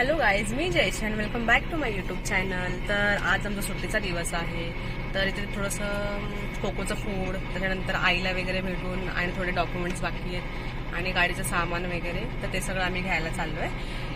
Hello guys, मी Jayesh and welcome back to my YouTube channel. तर आज आमचा सुट्टीचा दिवस आहे. तर इथे थोडंसं कोकोचं फूड, त्याच्यानंतर आईला वगैरे भेटून आणि थोडे डॉक्युमेंट्स बाकी आहेत आणि गाडीचं सामान वगैरे, तर ते सगळं आम्ही घ्यायला चाललो आहे.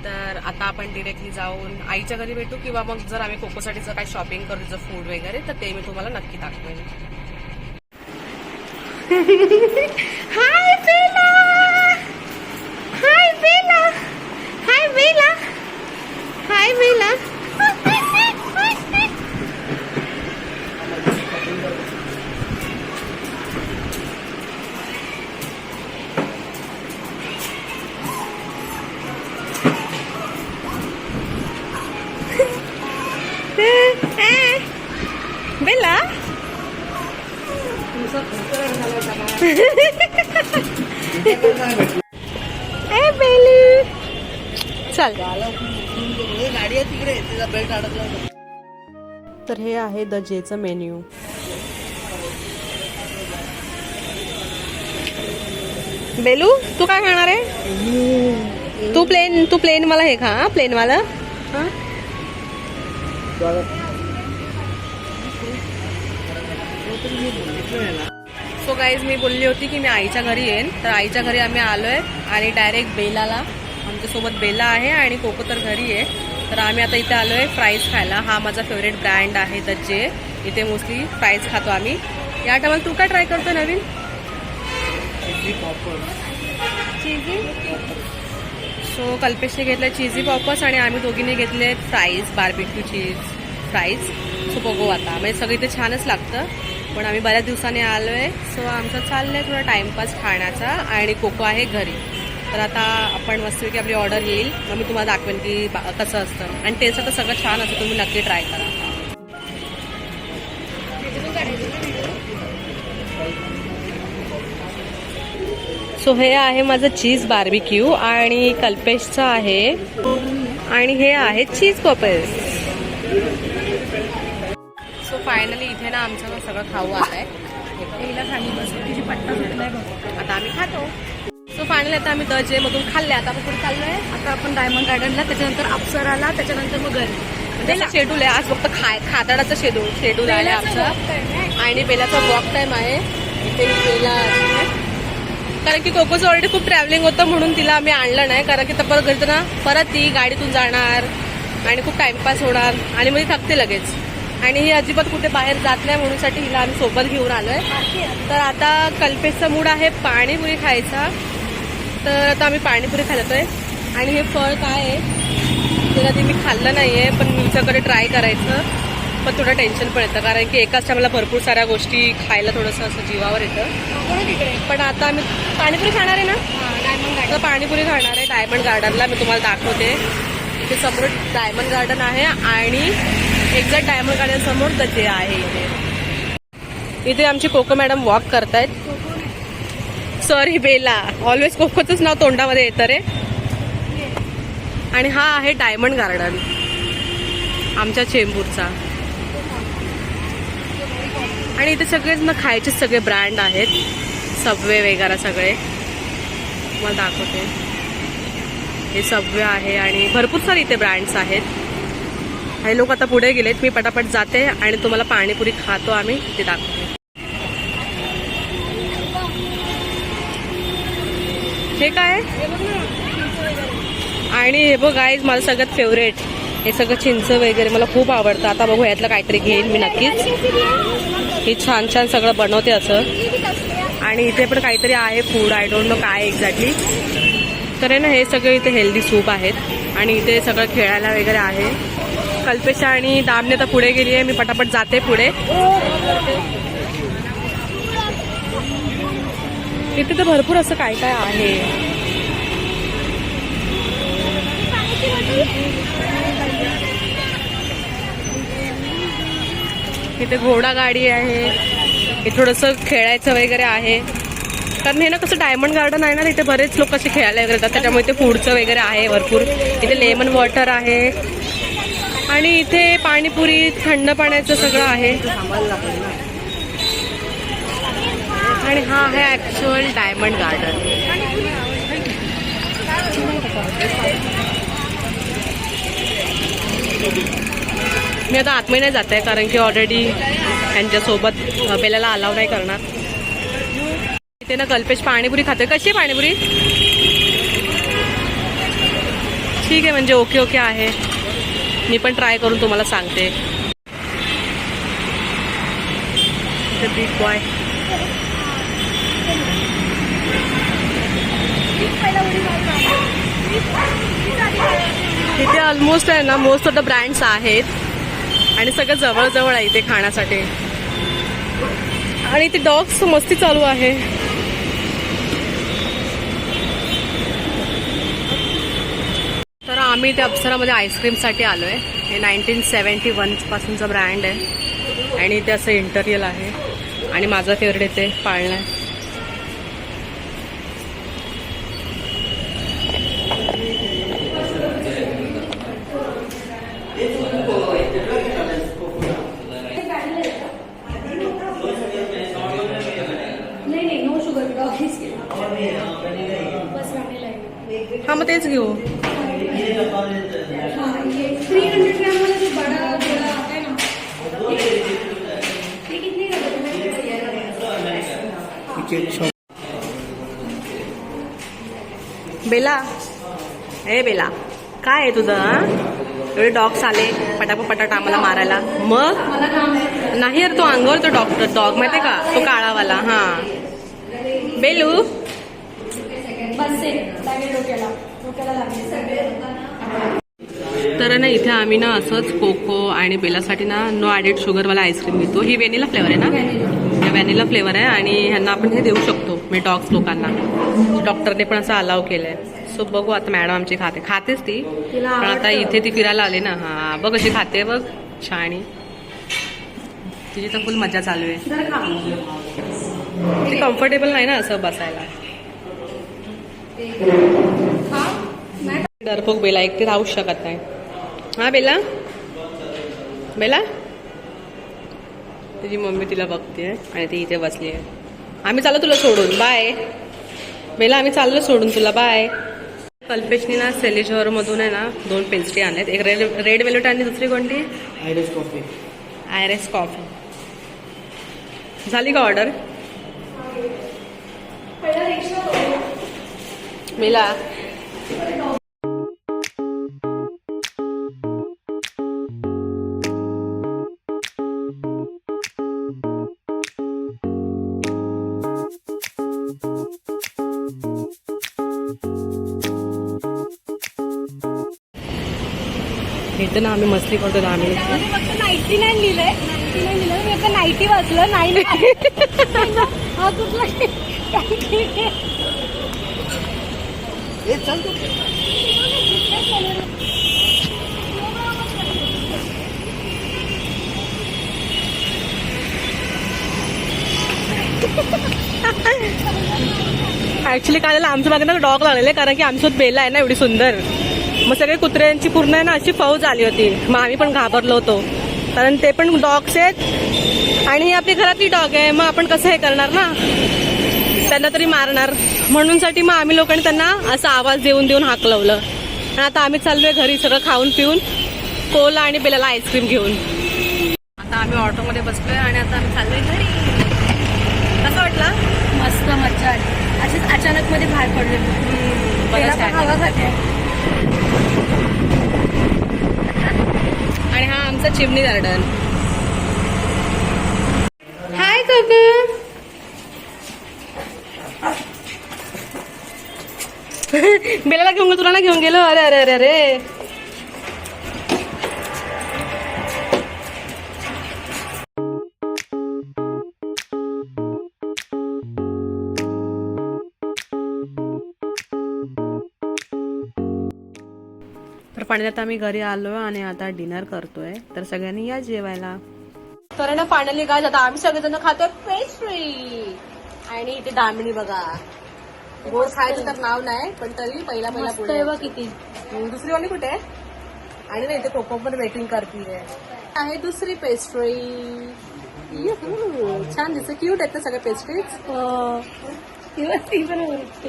तर आता आपण डिरेक्टली जाऊन आईच्या घरी भेटू किंवा मग जर आम्ही कोकोसाठीचं काही शॉपिंग करू तिचं फूड वगैरे, तर ते मी तुम्हाला नक्की दाखवेन. हाय बेला, हाय बेला, हाय बेला, हाय बेला. बेला ए बेली, चल. गाडी आहे तिकडे, तिचा बेल्ट अडकला. तर हे आहे द जेचं मेन्यू. बेलू, तू काय खाणार आहे? तू प्लेन मला हे खा, प्लेन वाला. सो गाईज, मी बोलली होती की मी आईच्या घरी येईन. तर आईच्या घरी आम्ही आलोय आणि डायरेक्ट बेलाला, आमच्यासोबत बेला आहे आणि कोको तर घरी आहे. तर आम्ही आता इथे आलोय फ्राईज खायला. हा माझा फेवरेट ब्रँड आहे द जे. इथे मोस्टली फ्राईज खातो आम्ही. या टायमाला तू काय ट्राय करतो नवीन? चीजी. सो कल्पेशने घेतले चीजी पॉपर्स आणि आम्ही दोघींनी घेतले फ्राईज, बार्बिक्यू चीज फ्राईज. सो बघू आता, म्हणजे सगळं इथे छानच लागतं, पण आम्ही बऱ्याच दिवसांनी आलोय. सो आमचं चाललंय थोडा टाइमपास खाण्याचा आणि कोको आहे घरी. तर आता आपण मस्तपैकी आपली ऑर्डर येईल, मग मी तुम्हाला दाखवेन की कसं असतं. आणि टेस्ट आता सगळं छान असतं, तुम्ही नक्की ट्राय करा. सो हे आहे माझं चीज बार्बिक्यू आणि कल्पेशचं आहे आणि हे आहे चीज पॉपर्स. सो फायनली इथे ना आमचं सगळं खाऊ आलंय. आता आम्ही खातो. सो फायनली आता आम्ही द जे मधून खाल्ले. आता आपण कुठे चाललोय? आता आपण डायमंड गार्डनला, त्याच्यानंतर अप्सराला, त्याच्यानंतर मग घरी. म्हणजे शेड्यूल आहे आज, फक्त खाताडाचं शेड्यूल आहे आमचं. आणि बेलाचा वॉक टाइम आहे. इथे बेला, कारण की कोकोचं ऑलरेडी खूप ट्रॅव्हलिंग होतं म्हणून तिला आम्ही आणलं नाही. कारण की परत घरी ना परत ती गाडीतून जाणार आणि खूप टाइमपास होणार आणि मग थकते लगेच. आणि ही अजिबात कुठे बाहेर जात नाही म्हणून साठी हिला आम्ही सोबत घेऊन आलोय. तर आता कल्पेशचा मूड आहे पाणीपुरी खायचा. तर आता आम्ही पाणीपुरी खाल्लतोय. आणि हे फळ काय आहे ते कधी मी खाल्लं नाहीये, पण तुमच्याकडे ट्राय करायचं. पण थोडं टेन्शन पण येतं, कारण की एकाच टायमाला भरपूर साऱ्या गोष्टी खायला थोडंसं असं जीवावर येतं. पण आता आम्ही पाणीपुरी खाणार आहे ना, तर पाणीपुरी खाणार आहे डायमंड गार्डनला. मी तुम्हाला दाखवते. इथे समोर डायमंड गार्डन आहे आणि एक्झॅक्ट डायमंड गार्डन समोर द जे आहे. इथे आमची कोको मॅडम वॉक करतायत. सॉरी बेला, ऑलवेज कोकोचंच नाव तोंडामध्ये येतं रे. आणि हा आहे डायमंड गार्डन आमच्या चेंबूरचा. आणि इथे सगळेच ना खायचे सगळे ब्रँड आहेत, सबवे वगैरे सगळे. मला दाखवते. हे सबवे आहे आणि भरपूर सारे इथे ब्रँड्स आहेत. हे लोक आता पुढे गेलेत. मी पटापट जाते आणि तुम्हाला पाणीपुरी खातो आम्ही ते दाखवते. हे काय? आणि हे बघ गाईज, माझं सगळ्यात फेवरेट हे सगळं चिंच वगैरे मला खूप आवडतं. आता बघू यातलं काहीतरी घेईन मी नक्कीच. हे छान छान सगळं बनवते असं. आणि इथे पण काहीतरी आहे फूड, आय डोंट नो काय एक्झॅक्टली. तर आहे ना, हे सगळे इथे हेल्दी सूप आहेत आणि इथे सगळं खेळायला वगैरे आहे. कल्पेश आणि दामने तर पुढे गेली आहे, मी पटापट जाते पुढे. इथे तर भरपूर असं काय काय आहे. इथे घोडा गाडी आहे. हे थोडंसं खेळायचं वगैरे आहे, कारण हे ना कसं डायमंड गार्डन आहे ना, तिथे बरेच लोक असे खेळायला वगैरे येतात, त्याच्यामुळे इथे फूडचं वगैरे आहे भरपूर. इथे लेमन वॉटर आहे आणि इथे पाणीपुरी, थंड पाण्याचं सगळं आहे. आणि हा आहे ऍक्च्युअल डायमंड गार्डन. मी आता आतमध्ये नाही जात आहे कारण की ऑलरेडी त्यांच्यासोबत बेलाला अलाव नाही करणार. इथे ना कल्पेश पाणीपुरी खाते. कशी आहे पाणीपुरी? ठीक आहे, म्हणजे ओके ओके आहे. मी पण ट्राय करून तुम्हाला सांगते. बिग बॉय इथे ऑलमोस्ट आहे ना मोस्ट ऑफ द ब्रँड्स आहेत आणि सगळं जवळजवळ आहे इथे खाण्यासाठी. आणि इथे डॉग्स मस्ती चालू आहे. तर आम्ही इथे अप्सरामध्ये आईस्क्रीमसाठी आलो आहे. हे 1971 पासूनचा ब्रँड आहे आणि इथे असं इंटेरियर आहे. आणि माझा फेवरेट इथे पाळणा आहे. हा मग तेच घेऊ. 300 ग्राम वाला जो बड़ा बड़ा आता है ना, ये कितने का है? बेला, ए बेला, काय आहे तुझं? एवढे डॉग्स आले पटापट आम्हाला मारायला. मग मला काम है. नाही यार, तो अंगावर तो डॉग माहितीये का, तो काळावाला. हा बेलू, बस से लागेल डोक्याला लागेल. तर ना इथे आम्ही ना असंच कोको आणि बेलासाठी ना नो ॲडेड शुगरवाला आईस्क्रीम घेतो. ही व्हॅनिला फ्लेवर आहे ना, व्हॅनिला फ्लेवर आहे आणि ह्यांना आपण हे देऊ शकतो म्हणजे डॉग्स लोकांना. डॉक्टरने पण असं अलाव केलंय. सो बघू आता. मॅडम आमची खातेच ती, पण आता इथे ती फिरायला आली ना. हा बघ अशी खाते बघ, छानी. तिची तर फुल मजा चालू आहे. ती कम्फर्टेबल नाही ना असं बसायला. डरपोक बेला एकटी राहूच शकत नाही. हा बेला, बेला तिची मम्मी तिला बघते आणि ती इथे बसली आहे. आम्ही चाललो तुला सोडून. बाय बेला, आम्ही चाललो सोडून तुला. बाय. कल्पेशनी ना सेलिजॉर मधून आहे ना 2 पेस्ट्री आणल्यात. एक रेड वेल्वेट आणि दुसरी कोणती? Aires coffee. झाली का ऑर्डर? बेला इथं ना आम्ही मस्ती करतो. 10 मिनिट फक्त 99 लिहिलंय. 99 लिहिलं. मी आता 90 वाचलं. 9 हा कुठला हे चल तू. ऍक्च्युली काय झालं, आमच्या मागे ना डॉग लागलेले कारण की आमच्यासोबत बेला आहे ना एवढी सुंदर. मग सगळे कुत्र्यांची पूर्ण आहे ना अशी फौज आली होती. मग आम्ही पण घाबरलो होतो कारण ते पण डॉग्स आहेत आणि आपली घरातली डॉग आहे. मग आपण कसं हे करणार ना, त्यांना तरी मारणार. म्हणून साठी मग आम्ही लोकांनी त्यांना असा आवाज देऊन हाकलवलं. आणि आता आम्ही चाललोय घरी सगळं खाऊन पिऊन, कोला आणि बेलाला आईस्क्रीम घेऊन. आता आम्ही ऑटोमध्ये बसलोय आणि आता आम्ही चाललोय घरी. कसं वाटलं? मस्त मज्जा आली. अशीच अचानक मध्ये बाहेर पडले. आणि हा आमचा चिमणी गार्डन. हाय कोको. बेलाला घेऊन गेलो, तुला ना घेऊन गेलो. अरे अरे अरे अरे. तर पाण्यात आता आम्ही घरी आलोय आणि आता डिनर करतोय. तर सगळ्यांनी या जेवायला. तर ना फायनली काय आता आम्ही सगळेजण खातोय पेस्ट्री. आणि इथे दामिनी बघा, गोड खायचं तर नाव नाही पण तरी पहिला पुढे किती. दुसरी वाली कुठे आहे? आणि ना इथे कोको पण वेटिंग करते आहे. दुसरी पेस्ट्री छान दिसते, क्यूट आहेत सगळ्या पेस्ट्रीज.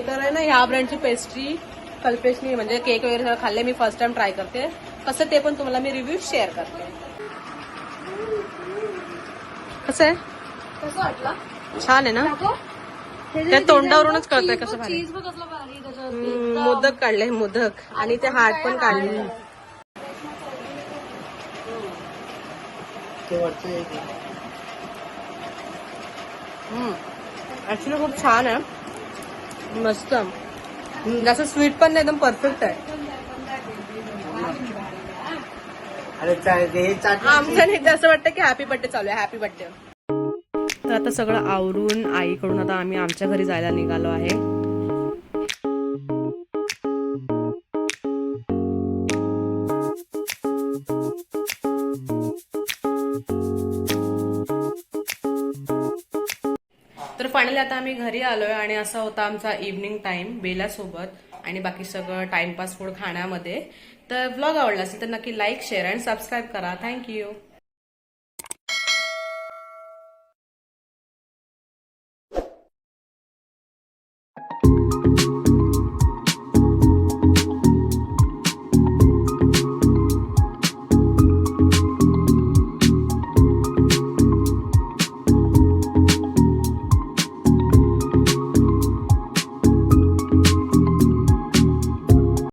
तर आहे ना ह्या ब्रँडची पेस्ट्री कल्पेशनी म्हणजे केक वगैरे सगळं खाल्ले. मी फर्स्ट टाइम ट्राय करते कसं ते पण तुम्हाला मी रिव्ह्यू शेअर करते. कसं आहे? कसं वाटलं? छान आहे ना? दाखव. त्या तोंडावरूनच कळतंय कसं भारी. चीज बघ कसलं भारी त्याच्यावरती. मोदक काढले मोदक आणि ते हार्ट पण काढले. ते वरचं एक आहे. ऍक्च्युली खूप छान आहे, मस्त. जास्त स्वीट पण नाही, एकदम परफेक्ट आहे. अरे हे चाट आमचं नाही, असं वाटतं की हॅपी बर्थडे चालू आहे, हॅपी बर्थडे. तर आता सगळं आवरून आईकडून आता आम्ही आमच्या घरी जायला निघालो आहे. तर फायनली आता आम्ही घरी आलोय आणि असा होता आमचा इव्हनिंग टाइम बेलासोबत आणि बाकी सगळं टाइमपास फूड खाण्यामध्ये. तर व्लॉग आवडला असेल तर नक्की लाईक, शेअर आणि सबस्क्राईब करा. थँक्यू.